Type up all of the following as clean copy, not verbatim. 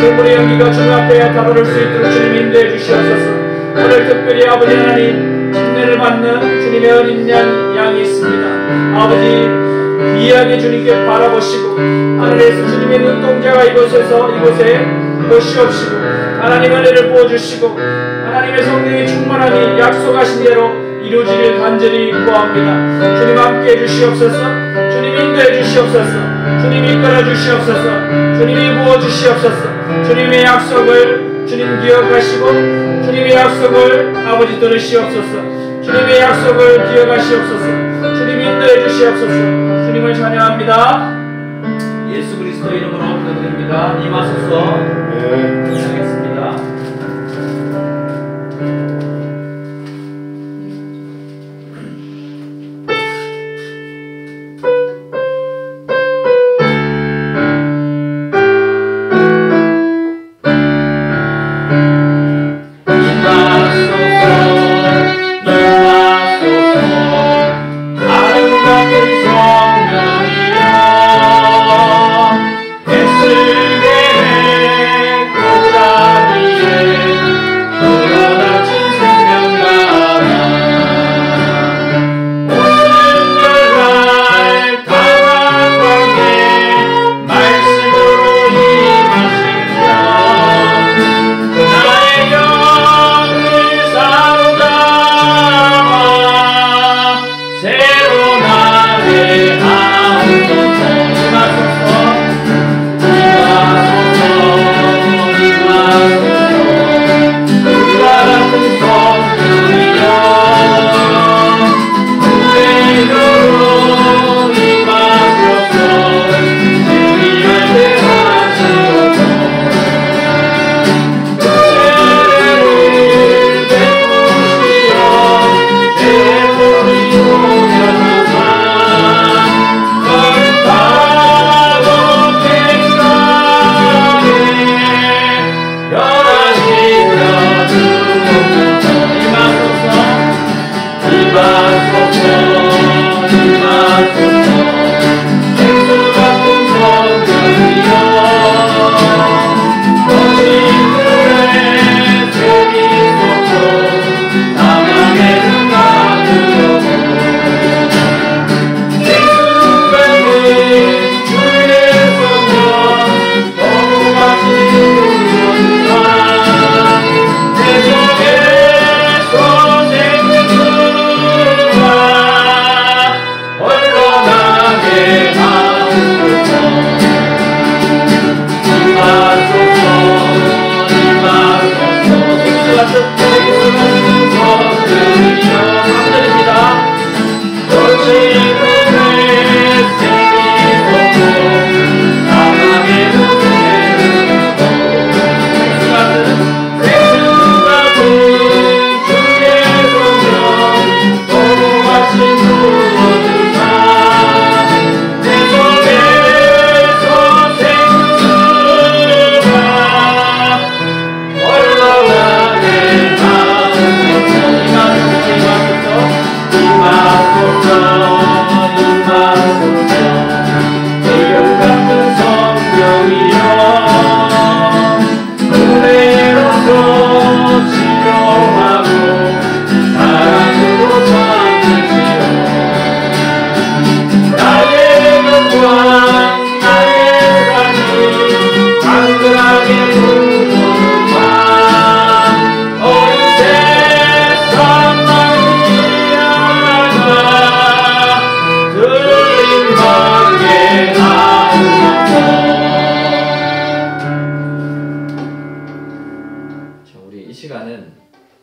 재물의 연기가 주님 앞에 다가올 수 있도록 주님 인도해 주시옵소서. 오늘 특별히 아버지 하나님 침례를 받는 주님의 어린 양이 있습니다. 아버지 귀하게 주님께 바라보시고 하늘에서 주님의 눈동자가 이곳에 보시옵시고 하나님 은혜를 부어주시고 하나님의 성령의 충만함이 약속하신 대로 이루어지길 간절히 구합니다. 주님 함께해 주시옵소서. 주님 인도해 주시옵소서. 주님 이끌어 주시옵소서. 주님이 부어주시옵소서. 주님의 약속을 주님 기억하시고 주님의 약속을 아버지 들으시옵소서. 주님의 약속을 기억하시옵소서. 주님 인도해 주시옵소서. 주님을 찬양합니다. 예수 그리스도 이름으로 기도드립니다. 임하소서. 하겠습니다. 예수의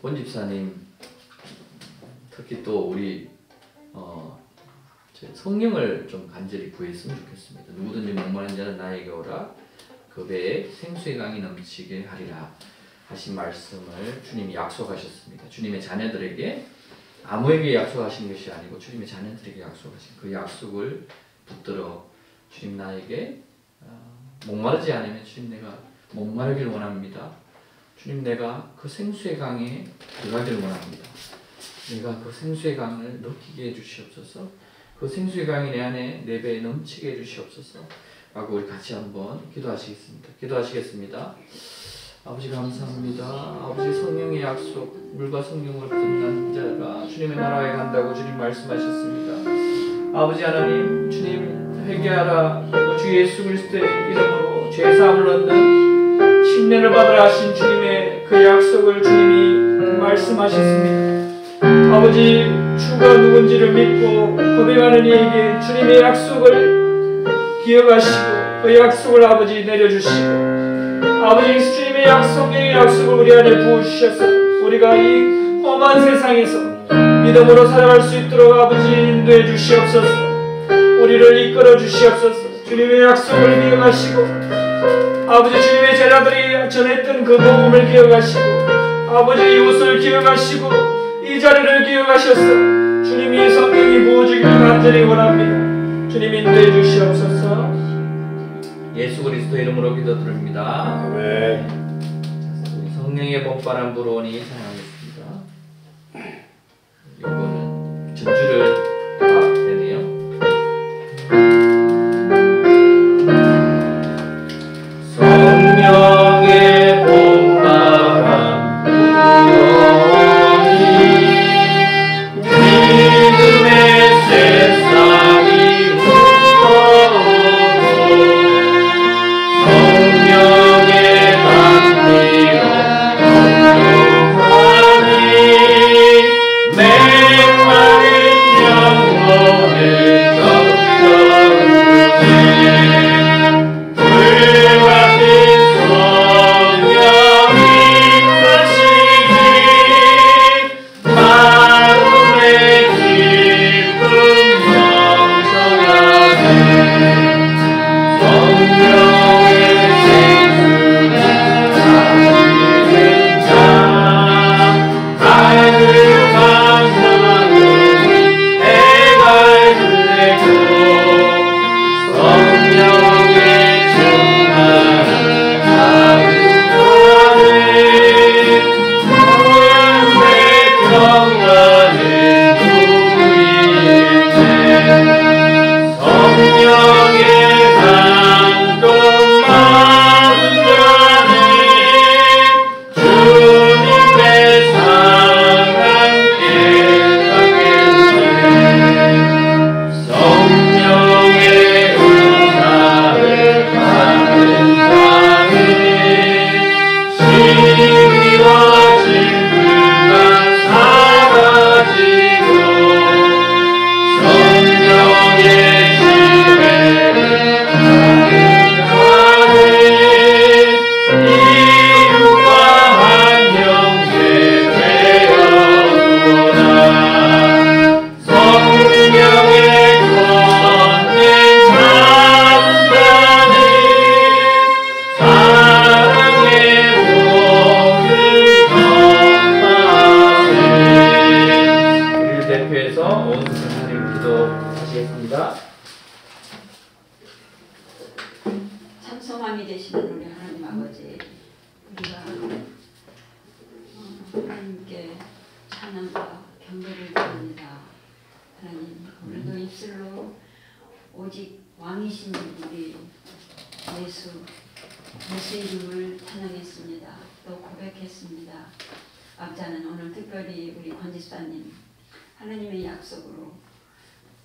권 집사님 특히 또 우리 성령을 좀 간절히 구했으면 좋겠습니다. 누구든지 목마른 자는 나에게 오라 그 배에 생수의 강이 넘치게 하리라 하신 말씀을 주님이 약속하셨습니다. 주님의 자녀들에게 아무에게 약속하신 것이 아니고 주님의 자녀들에게 약속하신 그 약속을 붙들어 주님 나에게 목마르지 않으면 주님 내가 목마르길 원합니다. 주님 내가 그 생수의 강에 들어가길 원합니다. 내가 그 생수의 강을 느끼게 해주시옵소서. 그 생수의 강이 내 안에 내 배에 넘치게 해주시옵소서 라고 우리 같이 한번 기도하시겠습니다. 아버지 감사합니다. 아버지 성령의 약속 물과 성령으로 끝난 자가 주님의 나라에 간다고 주님 말씀하셨습니다. 아버지 하나님 주님 회개하라 주 예수 그리스도의 이름으로 죄사함을 얻는 침례를 받으라 하신 주님의 그 약속을 주님이 말씀하셨습니다. 아버지 주가 누군지를 믿고 고백하는 이에게 주님의 약속을 기억하시고 그 약속을 아버지 내려주시고 아버지 주님의 약속을 우리 안에 부어주셔서 우리가 이 험한 세상에서 믿음으로 살아갈 수 있도록 아버지 인도해 주시옵소서. 우리를 이끌어 주시옵소서. 주님의 약속을 기억하시고 아버지 주님의 제자들이 전했던 그 복음을 기억하시고 아버지 이웃을 기억하시고 이 자리를 기억하셔서 주님이 성령이 부어주기를 간절히 원합니다. 주님 인도해 주시옵소서. 예수 그리스도 이름으로 기도드립니다. 아멘. 성령의 봄바람 불어오니 찬양하겠습니다. 이거는 전주를 되네요. 성령의 봄바람 불어오니 믿음의 새싹이 묻어오고 성령의 단비로 공동하니 맹마른 영혼을 덮쳐주네 불같은 성령이 가시니 마음의 기쁨 넘쳐나네 성령의 생수는 가지는 자 하늘 강하늘이 해가 되고 성령의 충만을 가득하네 구원의 평안은 누구인데 성령의 감동 마른 자네 주님의 사랑 깨닫겠네 성령의 은사를 받은 자는 시기와 질투가 사라지고 성령의 지혜를 받은 자는 이웃과 한 형제 되었구나 성령의 권능 받은 자는 사랑의 복음 전파하세 우리를 대표해서 온 하나님 기도하시겠습니다. 참 소망이 되시는 우리 하나님 아버지, 우리가 하나님께 찬양과 경배를 드립니다. 하나님, 오늘도 입술로 오직 왕이신 우리 예수 이름을 찬양했습니다. 또 고백했습니다. 앞자는 오늘 특별히 우리 권 집사님 하나님의 약속으로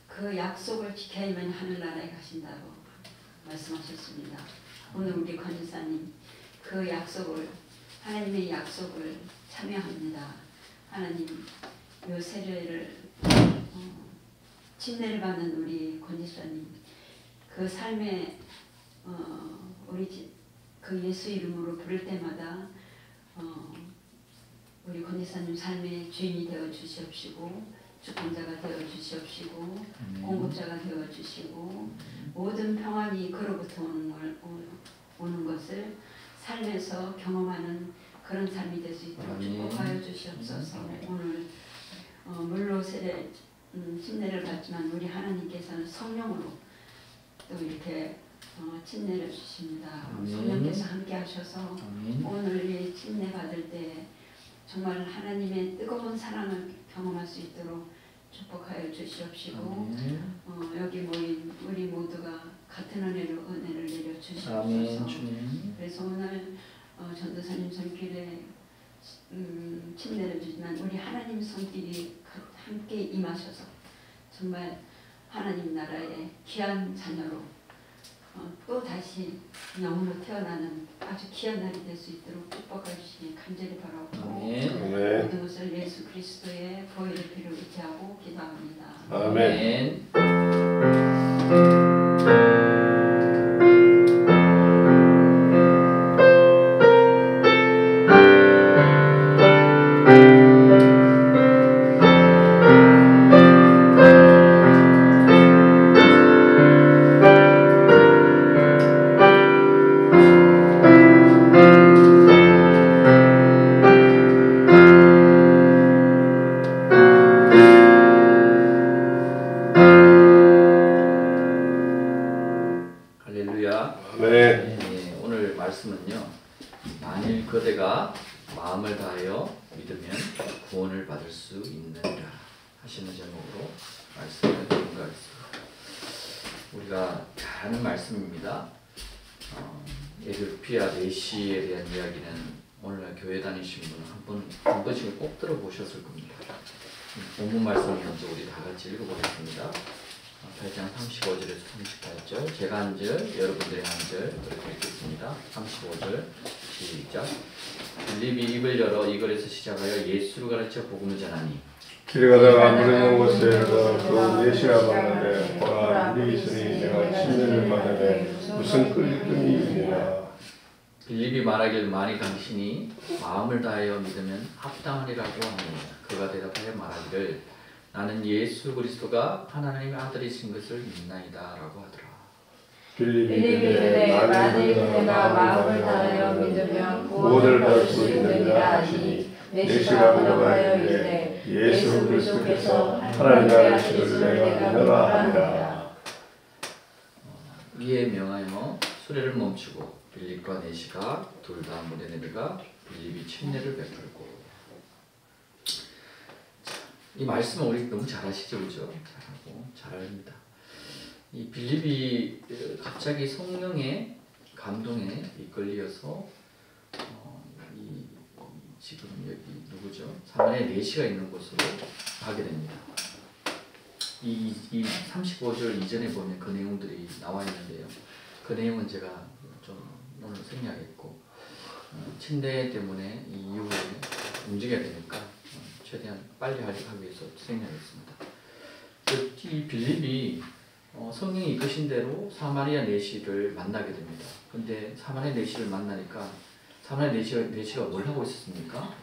그 약속을 지켜야만 하늘나라에 가신다고 말씀하셨습니다. 오늘 우리 권 집사님 그 약속을 하나님의 약속을 참여합니다. 하나님 요 세례를 침례를 받는 우리 권 집사님 그 삶에 우리 그 예수 이름으로 부를 때마다 우리 권지사님 삶의 주인이 되어 주시옵시고 주권자가 되어 주시옵시고 공급자가 되어 주시고 모든 평안이 그로부터 오는 것을 삶에서 경험하는 그런 삶이 될 수 있도록 축복하여 주시옵소서. 오늘 물로 세례 침례를 받지만 우리 하나님께서는 성령으로 또 이렇게 침례를 주십니다. 성령께서 함께 하셔서 오늘 이 침례 받을 때 정말 하나님의 뜨거운 사랑을 경험할 수 있도록 축복하여 주시옵시고 여기 모인 우리 모두가 같은 은혜를 내려 주시옵소서. 그래서 오늘 전도사님 손길에 침례를 주지만 우리 하나님 손길이 함께 임하셔서 정말 하나님 나라의 귀한 자녀로 또 다시 영으로 태어나는 아주 귀한 날이 될 수 있도록 축복해 주시니 간절히 바라고 모든 것을 예수 그리스도의 보혈의 피를 의지하고 기도합니다. 아멘. 에르피아 내시에 대한 이야기는 오늘날 교회 다니시는 분은 한 번씩은 꼭 들어보셨을 겁니다. 본문 말씀을 먼저 우리 다 같이 읽어보겠습니다. 8장 35절에서 38절, 제가 한 절, 여러분들이 한 절 그렇게 읽겠습니다. 35절 시작. 빌립이 입을 열어 이걸에서 시작하여 예수를 가르쳐 복음을 전하니 길 가다가 무르는 곳에 그 내시가 만나되 보라 물이 있으니 내가 침례를 받으되 무슨 끌림이 있느냐. 빌립이 말하길 만일 당신이 마음을 다하여 믿으면 합당하리라고 하니 그가 대답하여 말하기를 나는 예수 그리스도가 하나님의 아들이신 것을 믿나이다 라고 하더라. 빌립이 이르되 만일 내가 마음을 다하여 믿으면 구원을 받을 수 있느니라 하시니 내시가 대답하여 이르되 예수 그리스도께서 하나님의 아들이시를 내가 믿노라 하니라. 이에 명하여 수레를 멈추고 빌립과 내시가 둘 다 물에 내려가 빌립이 침례를 베풀고. 이 말씀은 우리 너무 잘 아시죠, 그죠? 잘하고 잘 압니다. 이 빌립이 갑자기 성령의 감동에 이끌려서 지금 여기 누구죠? 사마리아 내시가 있는 곳으로 가게 됩니다. 이 35절 이전에 보면 그 내용들이 나와 있는데요. 그 내용은 제가 좀 오늘 생략했고 침례 때문에 이 이후에 움직여야 되니까 최대한 빨리 하기 위해서 생략했습니다. 이 빌립이 성령이 이끄신 대로 사마리아 내시를 만나게 됩니다. 근데 사마리아 내시를 만나니까 사마리아 내시가 뭘 하고 있었습니까?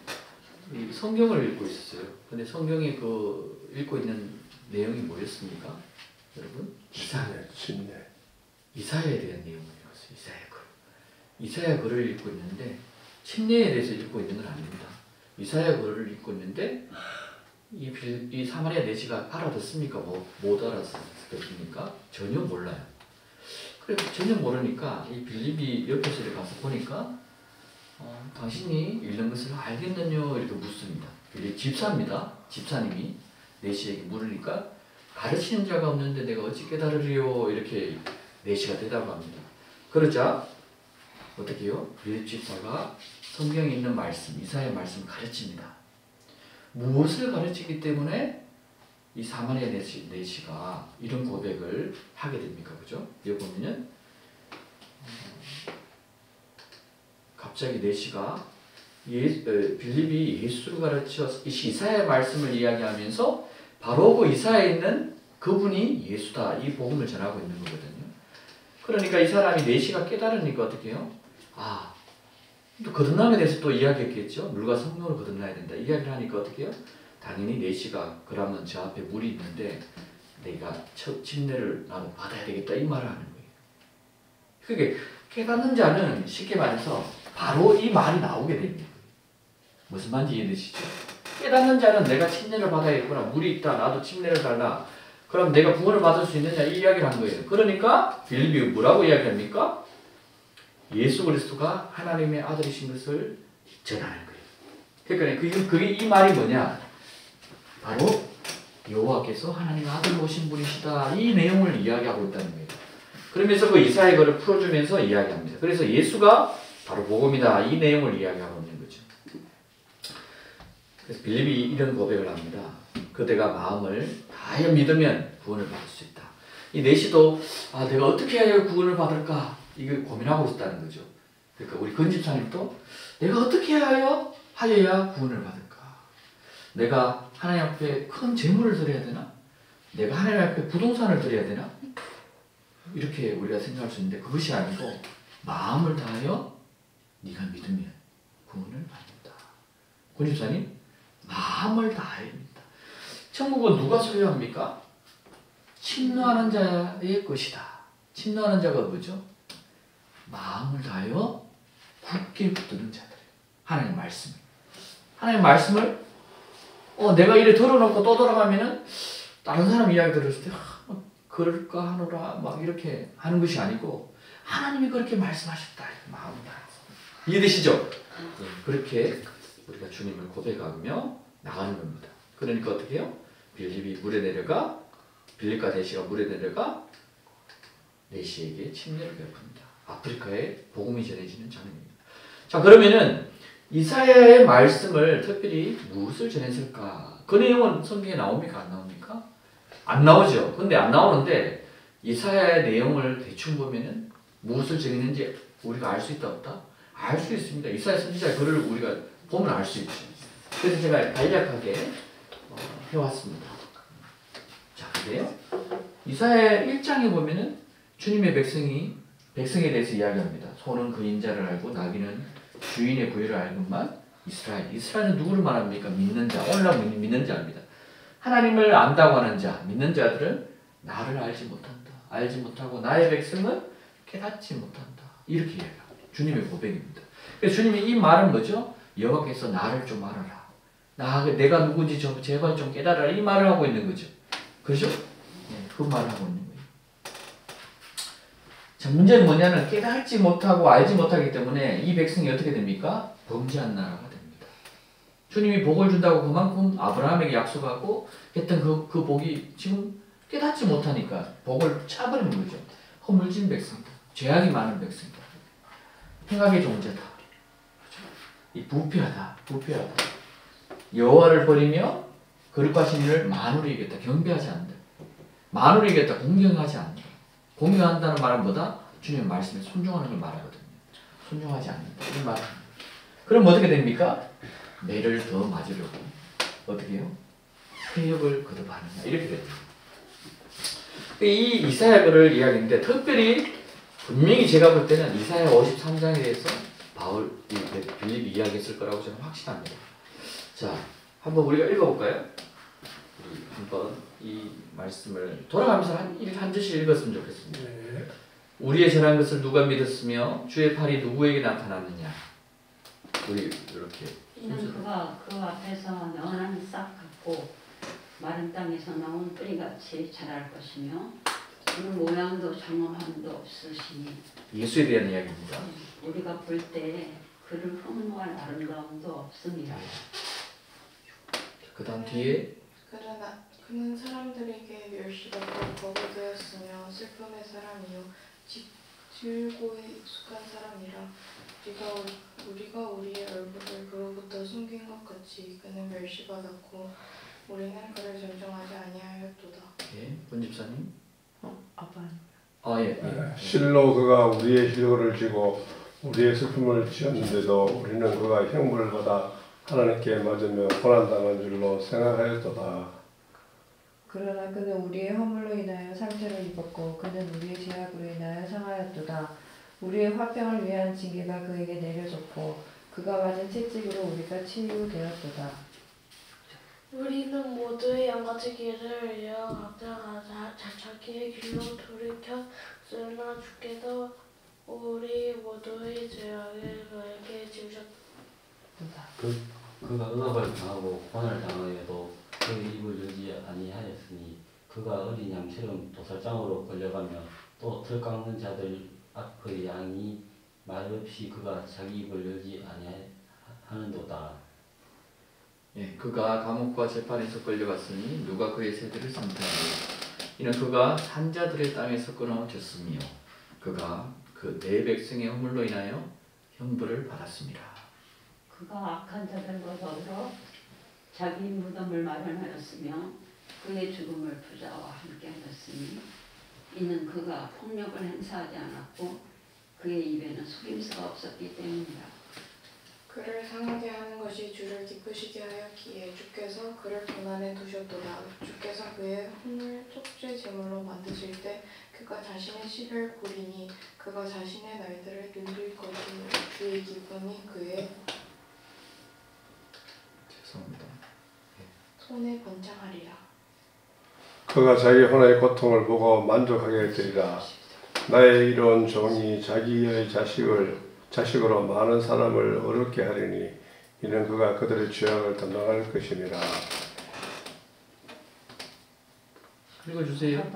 이 성경을 읽고 있었어요. 근데 성경에 읽고 있는 내용이 뭐였습니까? 여러분? 이사야에 대한 내용을 읽었어요. 이사야 글을 읽고 있는데 침례에 대해서 읽고 있는 건 아닙니다. 이사야 글을 읽고 있는데 이 사마리아 내시가 알아듣습니까? 못 알아듣습니까? 전혀 몰라요. 그래 전혀 모르니까 이 빌립이 옆에서 가서 보니까 당신이 읽는 것을 알겠느냐 이렇게 묻습니다. 빌립 집사입니다. 집사님이 내시에게 물으니까 가르치는 자가 없는데 내가 어찌 깨달으리요 이렇게 내시가 대답합니다. 그러자 어떻게 해요? 빌립 집사가 성경에 있는 말씀, 이사야의 말씀을 가르칩니다. 무엇을 가르치기 때문에 이 사마리아 내시가 이런 고백을 하게 됩니까? 그죠? 여기 보면은 갑자기 내시가 빌립이 예수를 가르쳐 이사야의 말씀을 이야기하면서 바로 그 이사야에 있는 그분이 예수다 이 복음을 전하고 있는 거거든요. 그러니까 이 사람이 내시가 깨달으니까 어떻게 해요? 또 거듭남에 대해서 또 이야기했겠죠. 물과 성령으로 거듭나야 된다. 이야기를 하니까 어떻게 해요? 당연히 내시가 그러면 저 앞에 물이 있는데 내가 침례를 나도 받아야 되겠다 이 말을 하는 거예요. 그게 깨닫는 자는 쉽게 말해서 바로 이 말이 나오게 됩니다. 무슨 말인지 이해되시죠? 깨닫는 자는 내가 침례를 받아야겠구나. 물이 있다. 나도 침례를 달라. 그럼 내가 구원을 받을 수 있느냐 이 이야기를 한 거예요. 그러니까 빌립이 뭐라고 이야기합니까? 예수 그리스도가 하나님의 아들이신 것을 전하는 거예요. 그러니까 그게 이 말이 뭐냐? 바로 여호와께서 하나님의 아들로 오신 분이시다. 이 내용을 이야기하고 있다는 거예요. 그러면서 그 이사야 글을 풀어주면서 이야기합니다. 그래서 예수가 바로 복음이다. 이 내용을 이야기하고 있는 거죠. 그래서 빌립이 이런 고백을 합니다. 그대가 마음을 다하여 믿으면 구원을 받을 수 있다. 이 내시도 내가 어떻게 해야 구원을 받을까? 이걸 고민하고 있다는 거죠. 그러니까 우리 건집사님도 내가 어떻게 하여야 구원을 받을까? 내가 하나님 앞에 큰 재물을 드려야 되나? 내가 하나님 앞에 부동산을 드려야 되나? 이렇게 우리가 생각할 수 있는데 그것이 아니고 마음을 다하여 네가 믿으면 구원을 받는다. 권집사님 마음을 다하여 믿다. 천국은 누가 소유합니까? 침노하는 자의 것이다. 침노하는 자가 뭐죠? 마음을 다하여 굳게 붙드는 자들. 하나님 말씀. 하나님 말씀을 내가 이래 들어놓고 또 돌아가면은 다른 사람 이야기 들었을 때 그럴까 하노라 막 이렇게 하는 것이 아니고 하나님이 그렇게 말씀하셨다. 마음을 다해서. 이해되시죠? 그렇게 우리가 주님을 고백하며 나가는 겁니다. 그러니까 어떻게 해요? 빌립이 물에 내려가 빌립과 내시가 물에 내려가 내시에게 침례를 베풉니다. 아프리카에 복음이 전해지는 장면입니다. 자, 그러면은 이사야의 말씀을 특별히 무엇을 전했을까? 그 내용은 성경에 나옵니까? 안 나옵니까? 안 나오죠. 근데 안 나오는데 이사야의 내용을 대충 보면은 무엇을 전했는지 우리가 알 수 있다 없다? 알 수 있습니다. 이사야 선지자의 글을 우리가 보면 알 수 있죠. 그래서 제가 간략하게 해왔습니다. 자, 그래요? 이사야 1장에 보면은 주님의 백성에 대해서 이야기합니다. 소는 그 인자를 알고 나귀는 주인의 부여를 알건만 이스라엘. 이스라엘은 누구를 말합니까? 믿는 자. 오늘날 믿는 자입니다. 하나님을 안다고 하는 자, 믿는 자들은 나를 알지 못한다. 알지 못하고 나의 백성은 깨닫지 못한다. 이렇게 이야기합니다. 주님의 고백입니다. 그래서 주님이 이 말은 뭐죠? 여호와께서 나를 좀 알아라. 내가 누군지 제발 좀 깨달아라. 이 말을 하고 있는 거죠. 그렇죠? 네, 그 말을 하고 있는 거예요. 자, 문제는 뭐냐면 깨닫지 못하고 알지 못하기 때문에 이 백성이 어떻게 됩니까? 범죄한 나라가 됩니다. 주님이 복을 준다고 그만큼 아브라함에게 약속하고 했던 그 복이 지금 깨닫지 못하니까 복을 차버리는 거죠. 허물진 백성이다. 죄악이 많은 백성이다. 행악의 존재다. 이 부패하다. 여호와를 버리며 거룩과 진리를 만으로 이겼다. 경배하지 않는다. 만으로 이겼다. 공경하지 않는다. 공경한다는 말은 뭐다? 주님의 말씀에 순종하는 걸 말하거든요. 순종하지 않는다. 이 말은. 그럼 어떻게 됩니까? 매를 더 맞으려고 어떻게 해요? 회역을 거듭하느냐. 이렇게 됩니다. 이 이사야 글을 이야기했는데 특별히 분명히 제가 볼 때는 이사야 53장에 대해서 빌립이 이야기했을 거라고 저는 확신합니다. 자, 한번 우리가 읽어볼까요? 우리 한번 이 말씀을 돌아가면서 한 절씩 읽었으면 좋겠습니다. 네. 우리의 전한 것을 누가 믿었으며 주의 팔이 누구에게 나타났느냐. 우리 이렇게 이는 그가 그 앞에서 연한 싹 같고 마른 땅에서 나온 뿌리같이 자랄 것이며 그는 모양도 장엄함도 없으시니 예수에 대한 이야기입니다. 우리가 볼 때 그를 흠모할 아름다움도 없습니다. 그 다음 뒤에 그러나 그는 사람들에게 멸시받고 거부되었으며 슬픔의 사람이요 질고에 익숙한 사람이라 우리가 우리의 얼굴을 그로부터 숨긴 것 같이 그는 멸시받았고 우리는 그를 존중하지 아니하였도다. 예, 권 집사님. 아빠. 예. 실로 그가 우리의 실고를 지고 우리의 슬픔을 지었는데도 우리는 그가 형벌을 받아 하나님께 맞으며 고난당한 줄로 생각하였도다. 그러나 그는 우리의 허물로 인하여 상처를 입었고 그는 우리의 죄악으로 인하여 상하였도다. 우리의 화평을 위한 징계가 그에게 내려졌고 그가 받은 채찍으로 우리가 치유되었도다. 우리는 모두의 양같이 길을 잃어 각자가 자기의 길로 돌이켰으나 주께서 우리 모두의 죄악을 그에게 지우셨다. 그가 억압을 당하고 고난을 당하여도 그의 입을 열지 아니하였으니 그가 어린 양처럼 도살장으로 끌려가며 또 털 깎는 자들 앞의 양이 말없이 그가 자기 입을 열지 아니하는도다. 예, 그가 감옥과 재판에서 끌려갔으니 누가 그의 세대를 상대하리요. 이는 그가 산자들의 땅에서 끊어졌으며 그가 그 내 백성의 허물로 인하여 형벌을 받았습니다. 그가 악한 자들과 더불어 자기 무덤을 마련하였으며 그의 죽음을 부자와 함께 하였으니 이는 그가 폭력을 행사하지 않았고 그의 입에는 속임수가 없었기 때문이다. 그를 상하게 하는 것이 주를 기쁘시게 하였기에 주께서 그를 고난에 두셨도다. 주께서 그의 혼을 속죄 제물로 만드실 때 그가 자신의 씨를 고리니 그가 자신의 날들을 늘릴 것이요 그의 기쁨이 그의 죄송합니다. 손에 번창하리라. 그가 자기 혼의 고통을 보고 만족하게 되리라. 나의 이로운 종이 자기의 자식으로 많은 사람을 어렵게 하리니 이는 그가 그들의 죄악을 담당할 것임이라. 읽어주세요.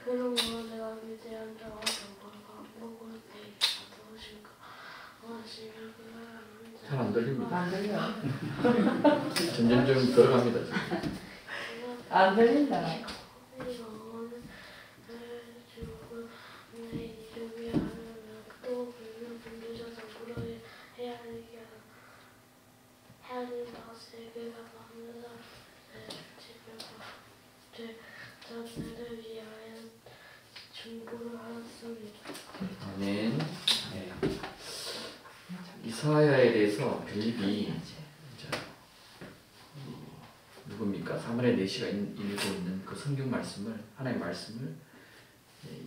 그러므로 내가 위대한 자와 영광과 복을 내게 받으실까 하시며 그가 잘 안 들립니다. 안 들려. 점점 좀 들어갑니다. 안 들린다. 아멘. 네. 이사야에 대해서 빌립이 누굽니까? 사무엘 내시가 읽고 있는 그 성경 말씀을 하나의 말씀을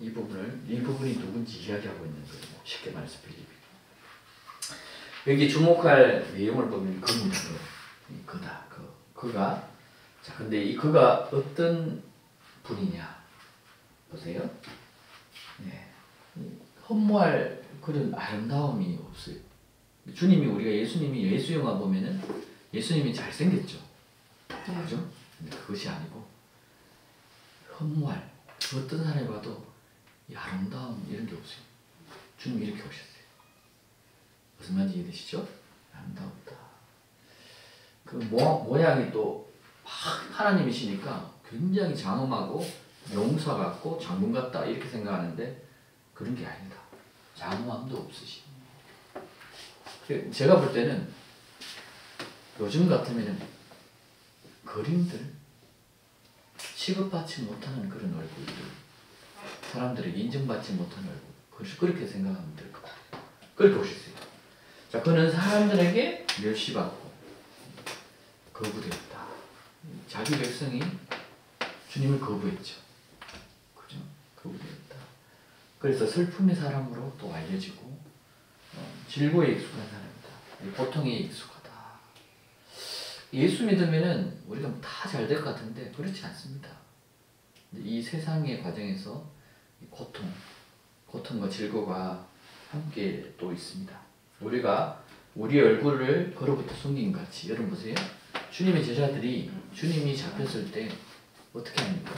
이 부분이 누군지 이야기하고 있는 거예요. 쉽게 말해서 빌립이. 여기 주목할 내용을 보면 그입니다. 그다. 그가 자 근데 이 그가 어떤 분이냐 보세요. 네. 허무할 그런 아름다움이 없어요. 주님이 우리가 예수님이 예수 영화 보면은 예수님이 잘생겼죠. 그죠? 근데 그것이 아니고 허무할 그 어떤 사람이 봐도 이 아름다움 이런 게 없어요. 주님이 이렇게 오셨어요. 무슨 말인지 이해되시죠? 아름다웠다. 그 모양이 또 하나님이시니까 굉장히 장엄하고 용사 같고 장군 같다 이렇게 생각하는데 그런 게 아니다. 장엄함도 없으시. 제가 볼 때는 요즘 같으면 그림들 취급받지 못하는 그런 얼굴들 사람들에게 인정받지 못하는 얼굴 그렇게 생각하면 될 것 같아요. 그렇게 보셨어요. 자, 그는 사람들에게 멸시받고 거부되었다. 자기 백성이 주님을 거부했죠. 그죠? 거부되었다. 그래서 슬픔의 사람으로 또 알려지고 질고에 익숙한 사람이다. 고통에 익숙하다. 예수 믿으면은 우리가 다 잘 될 것 같은데 그렇지 않습니다. 이 세상의 과정에서 고통과 질고가 함께 또 있습니다. 우리가 우리 얼굴을 그로부터 숨긴 같이 여러분 보세요. 주님의 제자들이 주님이 잡혔을 때 어떻게 합니까?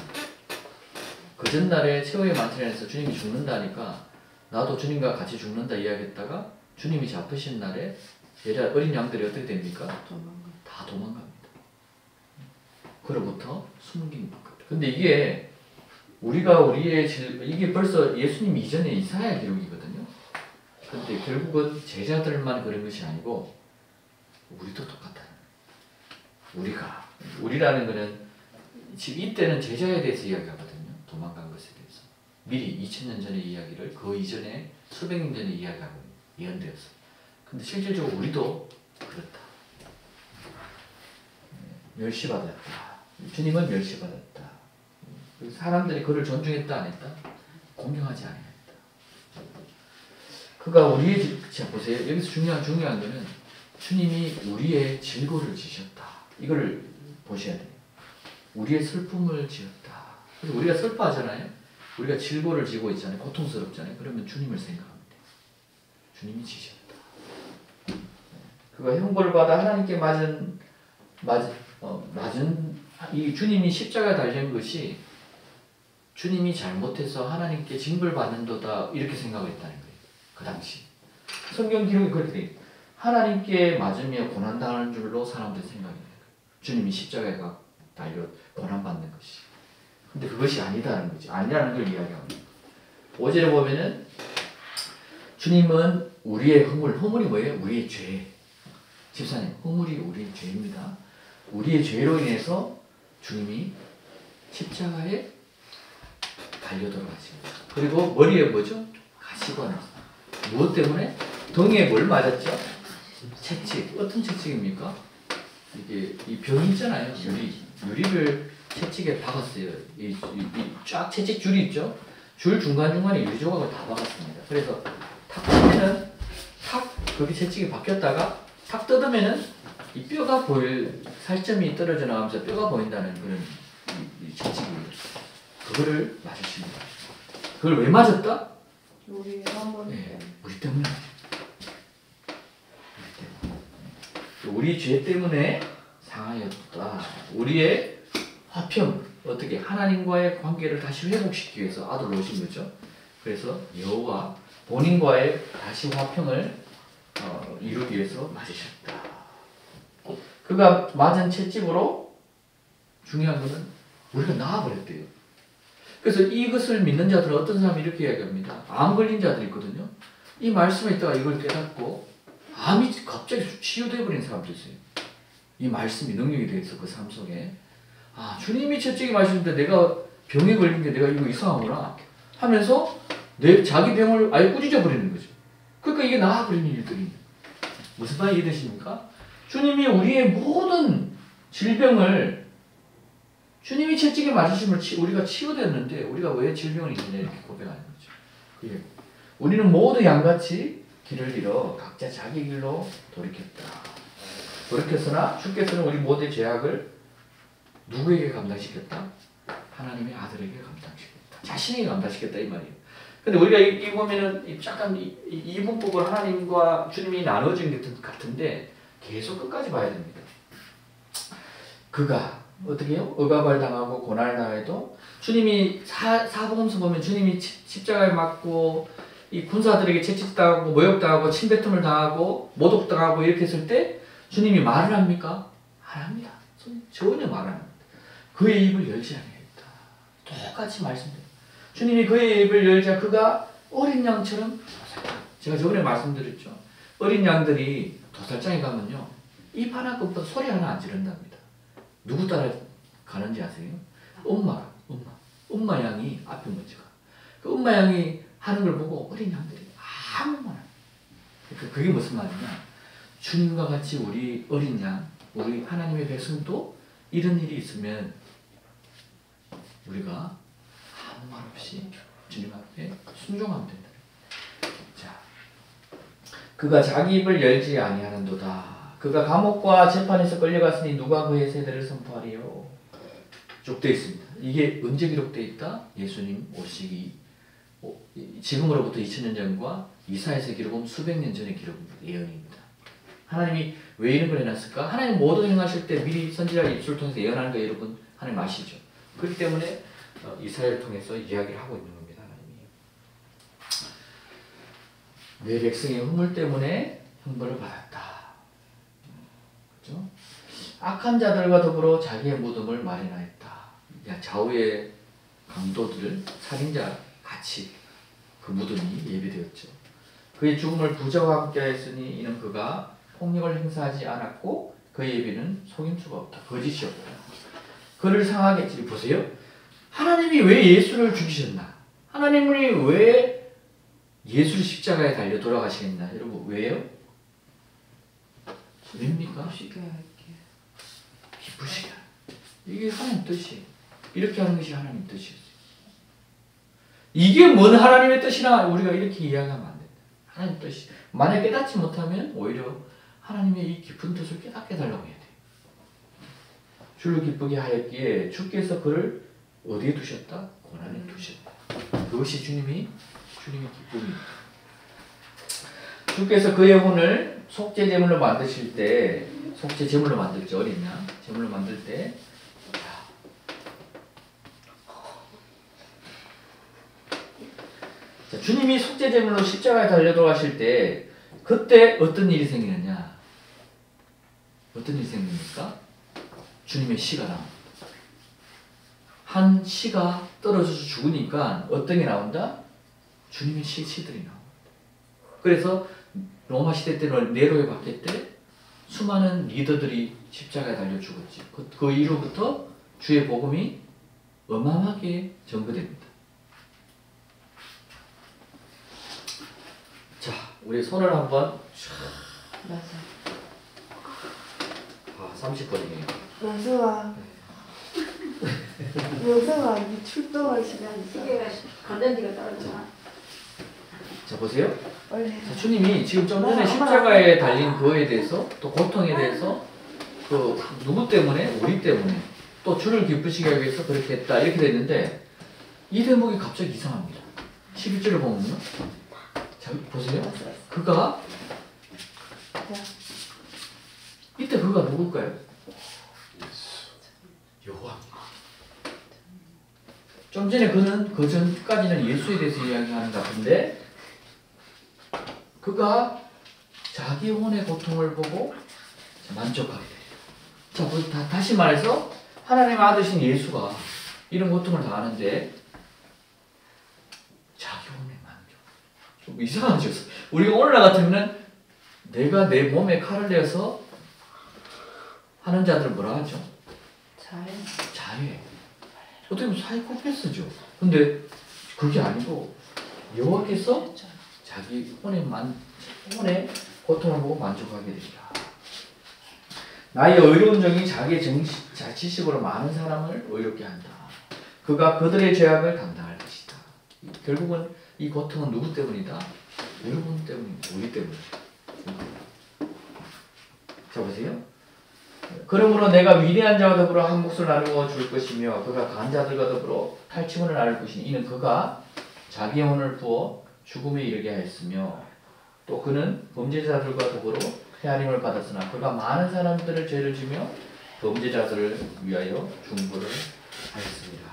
그 전날에 최후의 만찬에서 주님이 죽는다니까 나도 주님과 같이 죽는다 이야기했다가 주님이 잡히신 날에 어린 양들이 어떻게 됩니까? 다 도망갑니다. 그로부터 숨긴 것. 근데 이게 이게 벌써 예수님 이전에 이사야 기록이거든요. 근데 결국은 제자들만 그런 것이 아니고 우리도 똑같다. 우리라는 거는 지금 이때는 제자에 대해서 이야기하거든요. 도망간 것에 대해서. 미리 2000년 전의 이야기를 그 이전에 수백 년 전에 이야기하고 예언되었어. 근데 실질적으로 우리도 그렇다. 멸시받았다. 주님은 멸시받았다. 사람들이 그를 존중했다 안 했다? 공경하지 않았다. 그가 우리의 자 보세요. 여기서 중요한 거는 주님이 우리의 질고를 지셨다. 이걸 보셔야 돼요. 우리의 슬픔을 지었다. 그래서 우리가 슬퍼하잖아요. 우리가 질고를 지고 있잖아요. 고통스럽잖아요. 그러면 주님을 생각합니다. 주님이 지셨다. 그가 형벌을 받아 하나님께 맞은 이 주님이 십자가에 달린 것이 주님이 잘못해서 하나님께 징벌받는도다 이렇게 생각했다는 거예요. 그 당시 성경 기록이 그렇게 돼 있어요. 하나님께 맞으며 고난당하는 줄로 사람들이 생각해요. 주님이 십자가에 달려 고난받는 것이. 근데 그것이 아니다는 거지. 아니라는 걸 이야기합니다. 5절에 보면은 주님은 우리의 허물이 뭐예요? 우리의 죄. 집사님, 허물이 우리의 죄입니다. 우리의 죄로 인해서 주님이 십자가에 달려 돌아가십니다. 그리고 머리에 뭐죠? 가시관. 무엇 때문에? 등에 뭘 맞았죠? 채찍. 어떤 채찍입니까? 이게 이 병이 있잖아요. 유리를 채찍에 박았어요. 쫙 채찍 줄이 있죠? 줄 중간중간에 유리 조각을 다 박았습니다. 그래서 탁 치면은 탁 거기 채찍이 박혔다가 탁 뜯으면은 이 뼈가 보일 살점이 떨어져 나가면서 뼈가 보인다는 그런 이 채찍이에요. 그거를 맞으십니다. 그걸 왜 맞았다? 우리 한번 네, 우리 때문에. 우리 죄 때문에 상하였다. 우리의 화평, 어떻게 하나님과의 관계를 다시 회복시키기 위해서 아들을 오신 거죠. 그래서 여호와 본인과의 다시 화평을 이루기 위해서 맞으셨다. 그가 맞은 채찍으로 중요한 것은 우리가 나아버렸대요. 그래서 이것을 믿는 자들은 어떤 사람이 이렇게 이야기합니다. 암 걸린 자들이 있거든요. 이 말씀에 있다가 이걸 깨닫고 암이 갑자기 치유되어 버린 사람도 있어요. 이 말씀이 능력이 되어서 그 삶 속에 아 주님이 채찍이 마시는데 내가 병에 걸린 게 내가 이거 이상하구나 하면서 자기 병을 아예 꾸짖어 버리는 거죠. 그러니까 이게 나아버리는 일들이 무슨 말이 이해되십니까? 주님이 우리의 모든 질병을 주님이 채찍에 맞으심을 우리가 치유됐는데 우리가 왜 질병을 있느냐 이렇게 고백하는 거죠. 예. 우리는 모두 양같이 길을 잃어 각자 자기 길로 돌이켰다. 돌이켰으나 주께서는 우리 모두의 죄악을 누구에게 감당시켰다? 하나님의 아들에게 감당시켰다. 자신에게 감당시켰다 이 말이에요. 근데 우리가 이 보면은 약간 이 문법을 하나님과 주님이 나눠진 것 같은데 계속 끝까지 봐야 됩니다. 그가 어떻게 해요? 억압을 당하고 고난을 당해도 주님이 사복음서 보면 주님이 십자가에 맞고 이 군사들에게 채찍당하고 모욕당하고 침뱉음을 당하고 모독당하고 이렇게 했을 때 주님이 말을 합니까? 안 합니다. 전혀 말 안 합니다. 그의 입을 열지 않았다. 똑같이 말씀드려요. 주님이 그의 입을 열자 그가 어린 양처럼 제가 저번에 말씀드렸죠. 어린 양들이 도살장에 가면요. 입 하나 끄고 소리 하나 안 지른답니다. 누구 따라 가는지 아세요? 엄마 양이 앞에 먼저 가. 그 엄마 양이 하는 걸 보고 어린 양들이 아무 말 안 해요. 그게 무슨 말이냐? 주님과 같이 우리 어린 양, 우리 하나님의 백성도 이런 일이 있으면 우리가 아무 말 없이 주님 앞에 순종하면 된다. 자, 그가 자기 입을 열지 아니하는도다. 그가 감옥과 재판에서 끌려갔으니 누가 그의 세대를 선포하리요? 쭉 되어 있습니다. 이게 언제 기록되어 있다? 예수님 오시기 지금으로부터 2000년 전과 이사야서 기록은 수백 년 전의 기록입니다. 예언입니다. 하나님이 왜 이런 걸 해놨을까? 하나님 모든 행하실 때 미리 선지자의 입술을 통해서 예언하는 거 여러분 하나님 아시죠? 그렇기 때문에 이사야를 통해서 이야기를 하고 있는 겁니다. 하나님이 내 백성의 허물 때문에 형벌을 받았다. 그렇죠? 악한 자들과 더불어 자기의 무덤을 마련하였다. 좌우의 강도들, 살인자 같이 그 무덤이 예비되었죠. 그의 죽음을 부자와 함께 하였으니 이는 그가 폭력을 행사하지 않았고 그의 예비는 속임수가 없다. 거짓이 없다. 그를 상하게 했지. 보세요. 하나님이 왜 예수를 죽이셨나? 하나님이 왜 예수를 십자가에 달려 돌아가시겠나? 여러분 왜요? 왜입니까? 기쁘시게. 이게 하나님 뜻이에요. 이렇게 하는 것이 하나님 뜻이었어요. 이게 뭔 하나님의 뜻이나 우리가 이렇게 이야기하면 안 된다. 하나님 뜻이 만약 깨닫지 못하면 오히려 하나님의 이 깊은 뜻을 깨닫게 달라고 해야 돼요. 주를 기쁘게 하였기에 주께서 그를 어디에 두셨다? 고난에 두셨다. 그것이 주님의 기쁨입니다. 주께서 그의 혼을 속죄 제물로 만드실 때, 속죄 제물로 만들죠. 어린 양 제물로 만들 때 자, 주님이 속죄 제물로 십자가에 달려 돌아가실 때 그때 어떤 일이 생기느냐? 어떤 일이 생깁니까? 주님의 씨가 나옵니다. 한 씨가 떨어져서 죽으니까 어떤 게 나온다? 주님의 씨들이 나옵니다. 그래서 로마 시대 때는 네로의 박해 때 수많은 리더들이 십자가에 달려 죽었지. 그 이후부터 주의 복음이 어마어마하게 전거됩니다. 자, 우리 손을 한번 맞아. 30번이에요. 명수가 이 출동할 시간 있어. 시계가 건전지가 떨어지나? 자, 보세요. 원래 자, 주님이 지금 좀 전에 십자가에 달린 그거에 대해서 또 고통에 대해서 그 누구 때문에? 우리 때문에 또 주를 기쁘시게 하기 위해서 그렇게 했다 이렇게 됐는데 이 대목이 갑자기 이상합니다. 11절을 보면요. 자, 보세요. 그가 이때 그가 누굴까요? 여호와입니다. 좀 전에 그는 그 전까지는 예수에 대해서 이야기하는 것 같은데 그가 자기 혼의 고통을 보고 만족하게 돼요. 자, 다시 말해서 하나님의 아들이신 예수가 이런 고통을 당하는데 자기 혼의 만족. 좀 이상하죠? 우리가 오늘날 같으면 내가 내 몸에 칼을 내어서 하는 자들 뭐라 하죠? 자해. 어떻게 보면 사이코패스죠. 근데 그게 아니고 여호와께서 자기 혼의 고통을 보고 만족하게 됩니다. 나의 의로운 정이 자기의 지식으로 많은 사람을 의롭게 한다. 그가 그들의 죄악을 감당할 것이다. 결국은 이 고통은 누구 때문이다? 여러분 때문입니다. 우리 때문이다. 자, 보세요. 그러므로 내가 위대한 자와 더불어 한 몫을 나누어 줄 것이며 그가 강한 자들과 더불어 탈취문을 나눌 것이니 이는 그가 자기의 혼을 부어 죽음에 이르게 하였으며 또 그는 범죄자들과 더불어 헤아림을 받았으나 그가 많은 사람들을 죄를 지며 범죄자들을 위하여 중보를 하였습니다.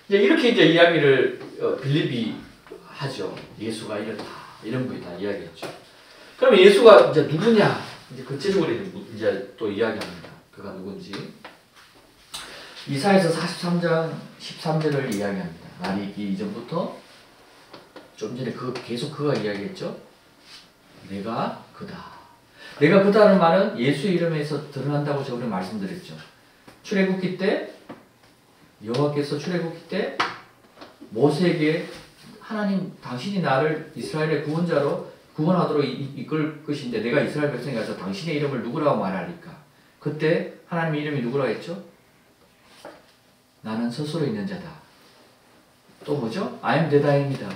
이렇게 이야기를 빌립이 하죠. 예수가 이렇다 이런 거 다 이야기했죠. 그럼 예수가 이제 누구냐? 이제 구체적으로 이제 또 이야기합니다. 그가 누군지. 이사야서 43장 13절을 이야기합니다. 날이 있기 이전부터 좀 전에 계속 그가 이야기했죠. 내가 그다. 내가 그다는 말은 예수의 이름에서 드러난다고 저번에 말씀드렸죠. 출애굽기 때 여호와께서 출애굽기 때 모세에게 하나님 당신이 나를 이스라엘의 구원자로 구원하도록 이끌 것인데 내가 이스라엘 백성에 가서 당신의 이름을 누구라고 말하리까? 그때 하나님의 이름이 누구라고 했죠? 나는 스스로 있는 자다. 또 뭐죠? I am that I am이다.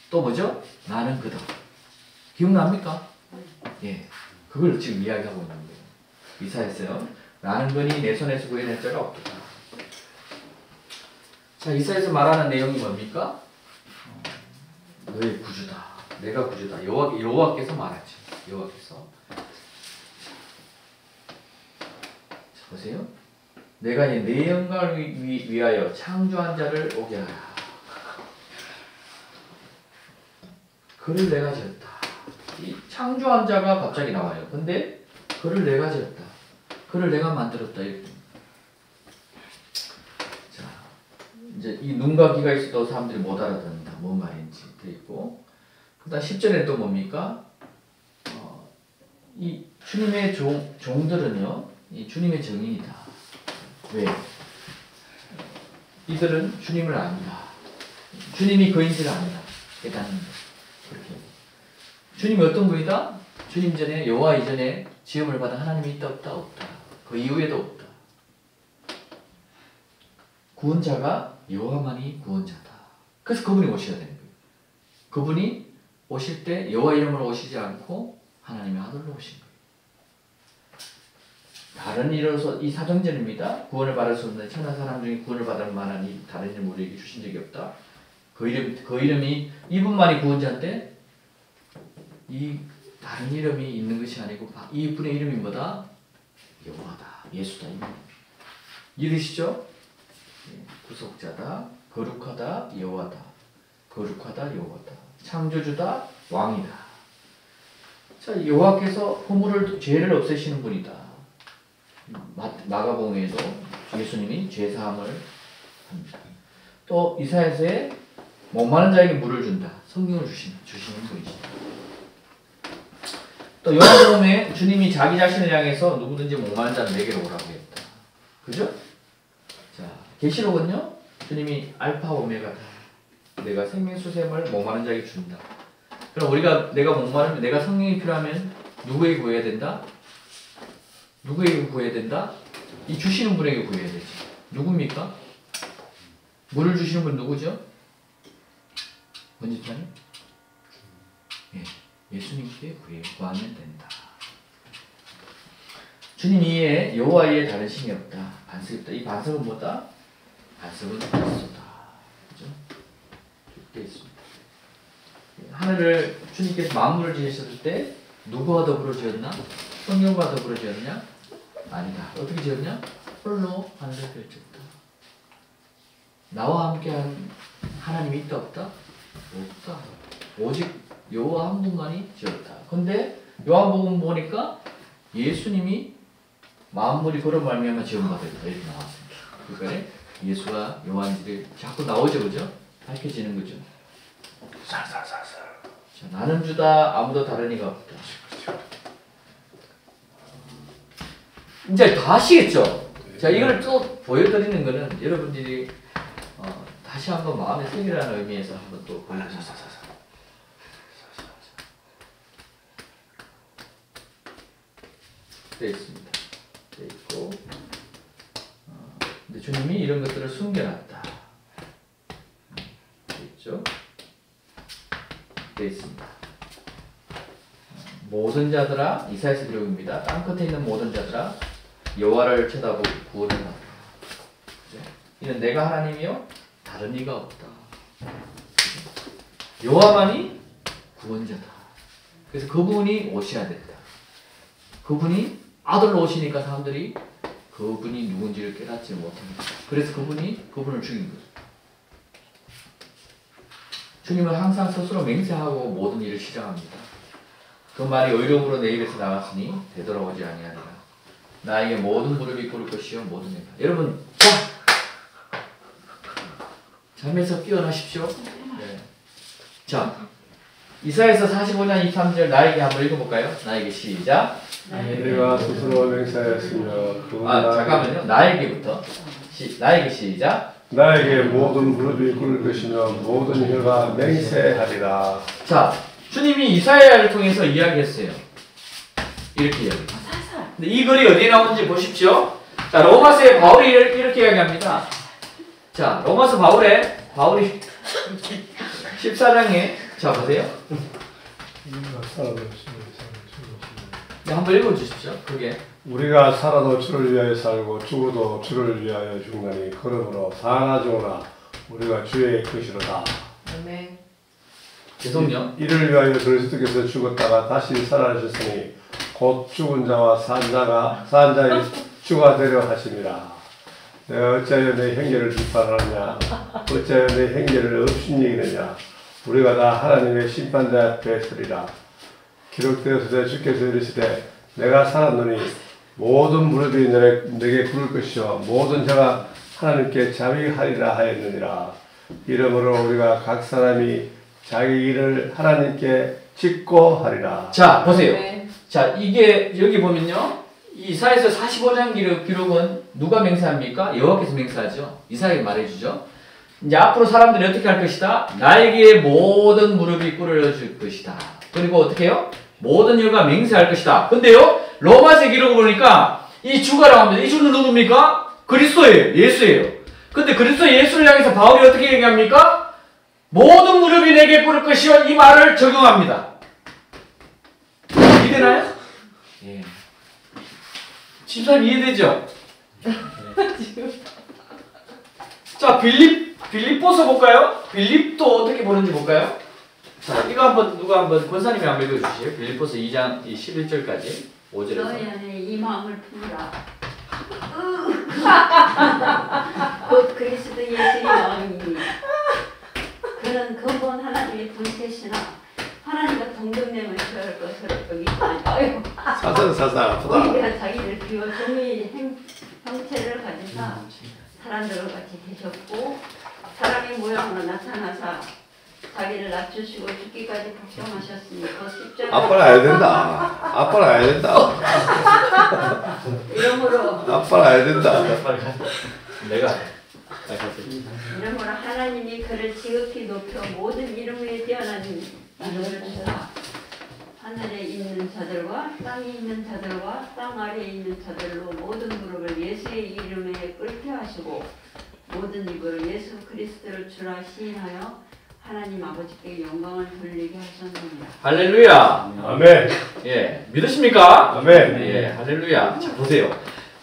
또 뭐죠? 나는 그다. 기억납니까? 예, 그걸 지금 이야기하고 있는 거예요. 이사야서요. 나는 거니 내 손에서 구해낼 자가 없다. 자, 이사야서 말하는 내용이 뭡니까? 너의 구주다. 내가 구주다. 여호와께서 말하죠. 여호와께서. 자, 보세요. 내가 내 영광을 위하여 창조한 자를 오게 하라. 그를 내가 지었다. 이 창조한 자가 갑자기 나와요. 근데 그를 내가 지었다. 그를 내가 만들었다. 이렇게. 자, 이제 이 눈과 귀가 있어도 사람들이 못 알아듣는다. 뭔 말인지 돼 있고. 그다음 10절에 또 뭡니까? 이 주님의 종들은요, 이 주님의 증인이다. 왜? 이들은 주님을 안다. 주님이 그인지를 안다. 깨닫는 거. 그렇게. 주님이 어떤 분이다? 주님 전에 여호와 이전에 지음을 받은 하나님이 있다 없다? 없다. 그 이후에도 없다. 구원자가 여호와만이 구원자다. 그래서 그분이 오셔야 되는 거예요. 그분이 오실 때 여호와 이름으로 오시지 않고 하나님의 아들로 오신 거예요. 다른 이로서 이 사정전입니다. 구원을 받을 수 없는 천하 사람 중에 구원을 받을 만한 이 다른 이름 우리에게 주신 적이 없다. 그 이름이 이분만이 구원자인데 이 다른 이름이 있는 것이 아니고 이분의 이름이 뭐다? 여호와다. 예수다. 이르시죠? 구속자다. 거룩하다. 여호와다. 거룩하다. 여호와다. 창조주다. 왕이다. 자, 여호와께서 죄를 없애시는 분이다. 마가복음에도 예수님이 죄사함을 합니다. 또 이사야서에 목마른 자에게 물을 준다. 성경을 주시는 분이시다. 또 요한복음에 주님이 자기 자신을 향해서 누구든지 목마른 자는 내게로 오라고 했다. 그죠? 자, 계시록은요. 주님이 알파 오메가다. 내가 생명수샘을 목마른 자에게 준다. 그럼 내가 목마르면 내가 성령이 필요하면 누구에게 구해야 된다? 누구에게 구해야 된다? 이 주시는 분에게 구해야 되지. 누굽니까? 물을 주시는 분 누구죠? 원집사님? 예, 예수님께 구하면 된다. 주님 이외에 여호와 이외에 다른 신이 없다. 반석이 없다. 이 반석은 뭐다? 반석은 그리스도다. 그죠? 되어 있습니다. 하늘을 주님께서 만물을 지으셨을 때 누구와 더불어 지었나? 성령과 더불어 지었냐? 아니다. 어떻게 지었냐? 홀로 하늘을 펼쳤다. 나와 함께한 하나님이 있다 없다? 없다. 오직 여호와 한 분만이 지었다. 근데 요한복음 보니까 예수님이 만물이 그런 말미암아 지은 바되다 이렇게 나왔습니다. 그러니까 예수가 요한일에 자꾸 나오죠, 그죠? 밝혀지는 거죠. 살살살살. 자, 나는 주다 아무도 다른 이가 없다. 이제 다 아시겠죠? 자, 이걸 또 보여드리는 거는 여러분들이 다시 한번 마음에 새기라는 의미에서 한번 또 보여드립니다. 되어 있습니다. 되어 있고, 근데 주님이 이런 것들을 숨겨놨다. 되어 있죠? 되어 있습니다. 모든 자들아, 이사야서 기록입니다. 땅끝에 있는 모든 자들아, 여호와를 쳐다보고 구원해라. 이는 내가 하나님이요 다른 이가 없다. 여호와만이 구원자다. 그래서 그분이 오셔야 된다. 그분이 아들로 오시니까 사람들이 그분이 누군지를 깨닫지 못합니다. 그래서 그분을 죽인 거죠. 주님은 항상 스스로 맹세하고 모든 일을 시작합니다. 그 말이 의로움으로 내 입에서 나갔으니 되돌아오지 아니하리라. 나에게 모든 무릎이 꿇을 것이요 모든 내가. 여러분, 잠에서 깨어나십시오. 네. 자, 이사야서 45장 23절 나에게 한번 읽어볼까요? 나에게 시작. 내가 스스로 맹세하였으며 잠깐만요. 나에게부터 나에게 시작. 나에게 모든 무릎이 꿇을 것이며 모든 혀가 맹세하리라. 자, 주님이 이사야를 통해서 이야기했어요. 이렇게 이야기합니다. 근데 이 글이 어디에 나오는지 보십시오. 자, 로마서에 바울이 이렇게 이야기합니다. 자, 로마서 바울이 14장에 자 보세요. 네, 한번 읽어주십시오. 그게 우리가 살아도 주를 위하여 살고 죽어도 주를 위하여 죽나니 그러므로 사나 죽으나 우리가 주의 것이로다. 아멘. 계속요. 이를 위하여 그리스도께서 죽었다가 다시 살아나셨으니 곧 죽은 자와 산 자의 주가 되려 하심이라. 내가 어찌하여 내 형제를 비판하느냐? 어찌하여 내 형제를 업신여기느냐? 우리가 다 하나님의 심판대 앞에 서리라. 기록되어서 주께서 이르시되 내가 살았노니 모든 무릎이 내게 꿇을 것이요 모든 혀가 하나님께 자비하리라 하였느니라. 이러므로 우리가 각 사람이 자기 일을 하나님께 짓고 하리라. 자, 보세요. 네. 자, 이게 여기 보면요. 이사야서 45장 기록은 누가 맹세합니까? 여호와께서 맹세하죠. 이사야에게 말해주죠. 이제 앞으로 사람들이 어떻게 할 것이다? 나에게 모든 무릎이 꿇어질 것이다. 그리고 어떻게 해요? 모든 혀가 맹세할 것이다. 근데요, 로마서 기록을 보니까 이 주가 나옵니다. 이 주는 누굽니까? 그리스도예요. 예수예요. 근데 그리스도 예수를 향해서 바울이 어떻게 얘기합니까? 모든 무릎이 내게 꿇을 것이요. 이 말을 적용합니다. 이해되나요? 예. 집사님 이해되죠? 자, 빌립보서 볼까요? 빌립도 어떻게 보는지 볼까요? 자, 이거 한번 누가 한번 권사님이 한번 읽어주시죠. 빌립보서 2장 11절까지 5절에서. 너희 안에 이 마음을 품으라. 곧 그리스도 예수의 마음이니 그는 근본 하나님의 본체시나 하나님과 동등됨을 취할 것으로 여기지 아니하여 사상 아프다. 우리가 자기를 비워 종의 형체를 가지사 사람들과 같이 되셨고 사람의 모양으로 나타나사 자기를 낮추시고 죽기까지 복종하셨으니 그 십자가 아빠는 알야 된다. 아빠는 알야 된다. 이러므로 아빠는 알야 된다. 내가 이러므로 하나님이 그를 지극히 높여 모든 이름 위에 뛰어난 이름을 주사 하늘에 있는 자들과 땅에 있는 자들과 땅 아래에 있는 자들로 모든 무릎을 예수의 이름에 꿇게 하시고 모든 입을 예수 그리스도를 주라 시인하여 하나님 아버지께 영광을 돌리게 하셨느니라. 할렐루야. 아멘. 예, 믿으십니까? 아멘. 예, 할렐루야. 자, 보세요.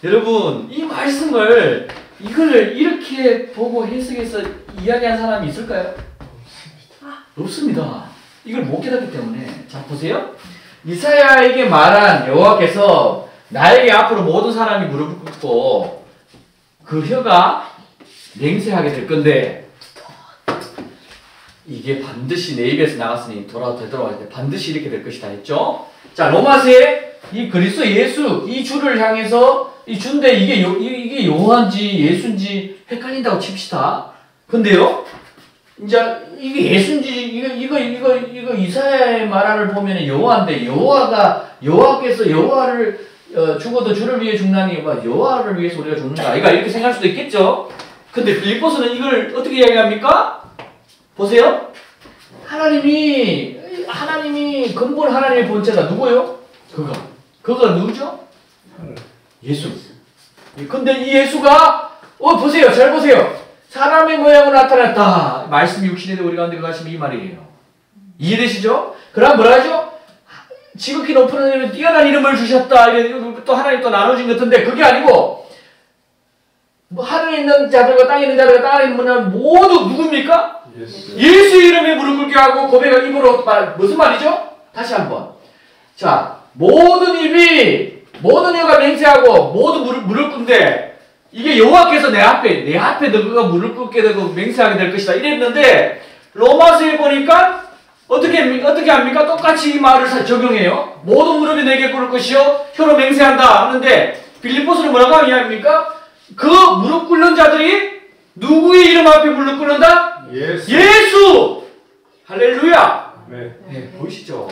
여러분, 이 말씀을 이걸 이렇게 보고 해석해서 이야기한 사람이 있을까요? 없습니다. 이걸 못 깨닫기 때문에. 자, 보세요. 이사야에게 말한 여호와께서 나에게 앞으로 모든 사람이 무릎을 꿇고 그 혀가 맹세하게 될 건데 이게 반드시 내 입에서 나갔으니 되돌아갈 때 반드시 이렇게 될 것이다 했죠. 자, 로마서에 이 그리스도 예수 이 주를 향해서 이 주인데 이게 요한지 예수인지 헷갈린다고 칩시다. 근데요, 이제 이게 예수인지 이거 이사야의 말을 보면은 여호와인데 여호와께서 여호와를 죽어도 주를 위해 죽나니 여호와를 위해서 우리가 죽는가? 이렇게 생각할 수도 있겠죠. 근데 빌립보서는 이걸 어떻게 이야기합니까? 보세요. 하나님이 근본 하나님의 본체가 누구요? 그가 누구죠? 예수. 근데 이 예수가 보세요. 잘 보세요. 사람의 모양으로 나타났다. 말씀이 육신에 우리 가운데 거하시면 이 말이에요. 이해되시죠? 그럼 뭐라 하죠? 지극히 높은 하나님은 뛰어난 이름을 주셨다. 또 하나님 또 나눠진 것 같은데 그게 아니고 하늘에 있는 자들과 땅에 있는 자들과 땅에 있는 분은 모두 누굽니까? 예수의 이름에 무릎 꿇게 하고 고백한 입으로 무슨 말이죠? 다시 한번. 자, 모든 혀가 맹세하고 모두 무릎 꿇는데 이게 여호와께서 내 앞에 너가 무릎 꿇게 되고 맹세하게 될 것이다 이랬는데 로마서에 보니까 어떻게 합니까? 똑같이 이 말을 적용해요. 모든 무릎이 내게 꿇을 것이요 혀로 맹세한다 하는데 빌립보서는 뭐라고 이야기합니까? 그 무릎 꿇는 자들이 누구의 이름 앞에 무릎 꿇는다? 예수! 할렐루야! 네. 네, 보이시죠?